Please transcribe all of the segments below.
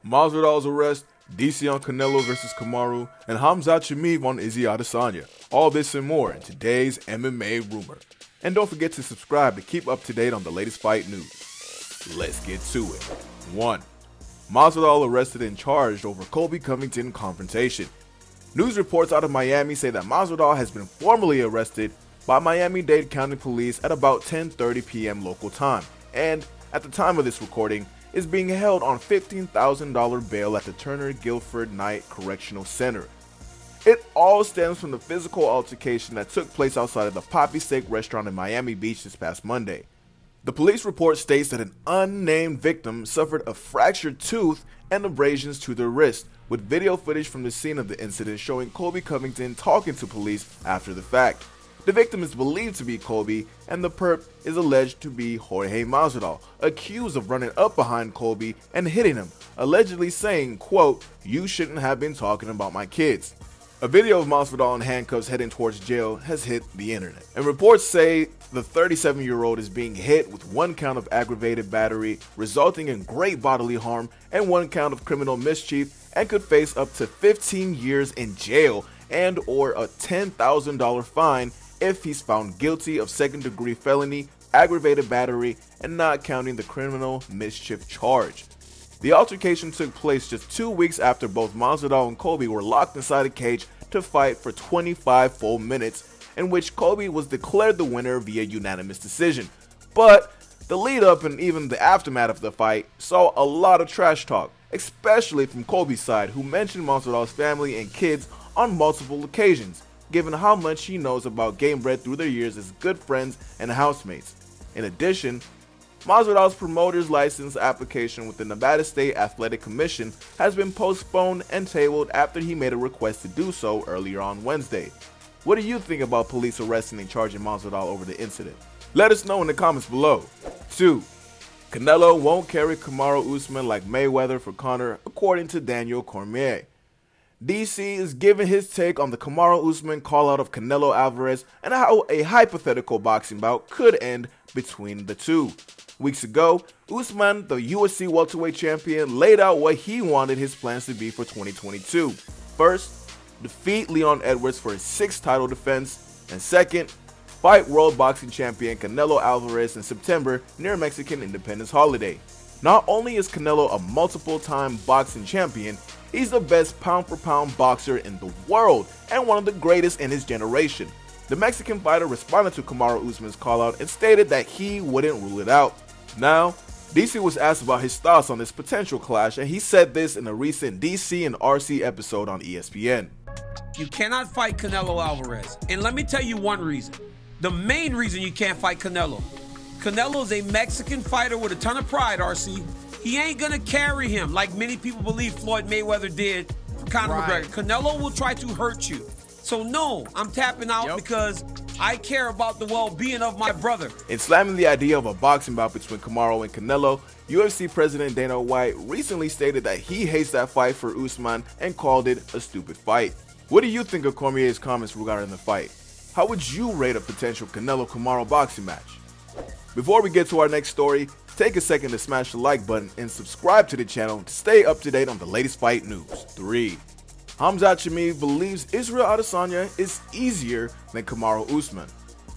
Masvidal's arrest, DC on Canelo vs. Kamaru, and Khamzat on Israel Adesanya. All this and more in today's MMA Rumor. And don't forget to subscribe to keep up to date on the latest fight news. Let's get to it. 1. Masvidal arrested and charged over Colby Covington confrontation. News reports out of Miami say that Masvidal has been formally arrested by Miami-Dade County Police at about 10:30 p.m. local time, and at the time of this recording, is being held on $15,000 bail at the Turner Guilford Night Correctional Center. It all stems from the physical altercation that took place outside of the Poppy Steak restaurant in Miami Beach this past Monday. The police report states that an unnamed victim suffered a fractured tooth and abrasions to their wrist, with video footage from the scene of the incident showing Colby Covington talking to police after the fact. The victim is believed to be Colby, and the perp is alleged to be Jorge Masvidal, accused of running up behind Colby and hitting him, allegedly saying, quote, "You shouldn't have been talking about my kids." A video of Masvidal in handcuffs heading towards jail has hit the internet, and reports say the 37-year-old is being hit with 1 count of aggravated battery, resulting in great bodily harm, and 1 count of criminal mischief, and could face up to 15 years in jail and or a $10,000 fine if he's found guilty of second-degree felony, aggravated battery, and not counting the criminal mischief charge. The altercation took place just 2 weeks after both Masvidal and Colby were locked inside a cage to fight for 25 full minutes, in which Colby was declared the winner via unanimous decision. But the lead-up and even the aftermath of the fight saw a lot of trash talk, especially from Colby's side, who mentioned Masvidal's family and kids on multiple occasions, given how much he knows about Gamebred through their years as good friends and housemates. In addition, Masvidal's promoter's license application with the Nevada State Athletic Commission has been postponed and tabled after he made a request to do so earlier on Wednesday. What do you think about police arresting and charging Masvidal over the incident? Let us know in the comments below. 2. Canelo won't carry Kamaru Usman like Mayweather for Conor, according to Daniel Cormier. DC is giving his take on the Kamaru Usman call-out of Canelo Alvarez and how a hypothetical boxing bout could end between the two. Weeks ago, Usman, the UFC welterweight champion, laid out what he wanted his plans to be for 2022. First, defeat Leon Edwards for his 6th title defense, and second, fight world boxing champion Canelo Alvarez in September near Mexican Independence holiday. Not only is Canelo a multiple-time boxing champion, he's the best pound-for-pound boxer in the world and one of the greatest in his generation. The Mexican fighter responded to Kamaru Usman's call-out and stated that he wouldn't rule it out. Now, DC was asked about his thoughts on this potential clash, and he said this in a recent DC and RC episode on ESPN. You cannot fight Canelo Alvarez, and let me tell you one reason. The main reason you can't fight Canelo. Canelo is a Mexican fighter with a ton of pride, RC. He ain't gonna carry him like many people believe Floyd Mayweather did for Conor McGregor. Canelo will try to hurt you. So no, I'm tapping out because I care about the well-being of my brother. In slamming the idea of a boxing bout between Kamaru and Canelo, UFC President Dana White recently stated that he hates that fight for Usman and called it a stupid fight. What do you think of Cormier's comments regarding the fight? How would you rate a potential Canelo-Kamaru boxing match? Before we get to our next story, take a second to smash the like button and subscribe to the channel to stay up to date on the latest fight news. 3. Khamzat believes Israel Adesanya is easier than Kamaru Usman.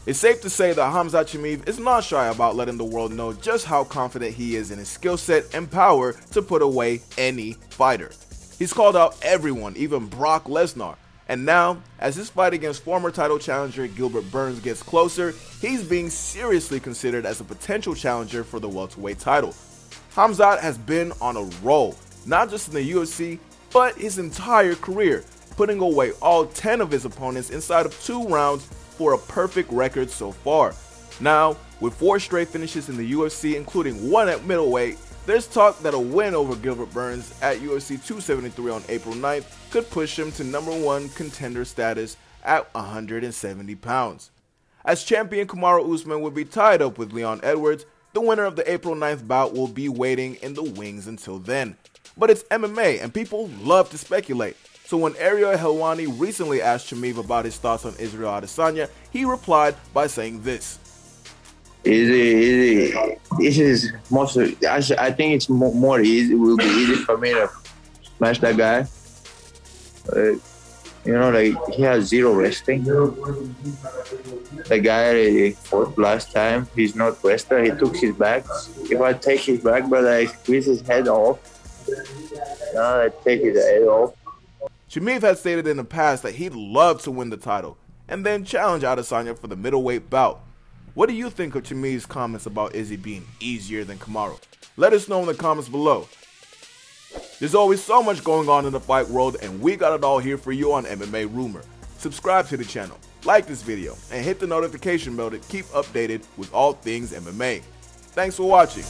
It's safe to say that Khamzat is not shy about letting the world know just how confident he is in his skill set and power to put away any fighter. He's called out everyone, even Brock Lesnar. And now, as his fight against former title challenger Gilbert Burns gets closer, he's being seriously considered as a potential challenger for the welterweight title. Khamzat has been on a roll, not just in the UFC, but his entire career, putting away all 10 of his opponents inside of 2 rounds for a perfect record so far. Now, with 4 straight finishes in the UFC, including 1 at middleweight, there's talk that a win over Gilbert Burns at UFC 273 on April 9th could push him to #1 contender status at 170 pounds. As champion, Kamaru Usman would be tied up with Leon Edwards. The winner of the April 9th bout will be waiting in the wings until then. But it's MMA and people love to speculate. So when Ariel Helwani recently asked Chimaev about his thoughts on Israel Adesanya, he replied by saying this. This is most. I think it's more easy. It will be easy for me to smash that guy. Like he has zero wrestling. The guy he fought last time, he's not wrestler. He took his back. If I take his back, but I squeeze his head off. I take his head off. Chimaev had stated in the past that he'd love to win the title and then challenge Adesanya for the middleweight bout. What do you think of Chimaev's comments about Izzy being easier than Kamaru? Let us know in the comments below. There's always so much going on in the fight world, and we got it all here for you on MMA Rumor. Subscribe to the channel, like this video, and hit the notification bell to keep updated with all things MMA. Thanks for watching.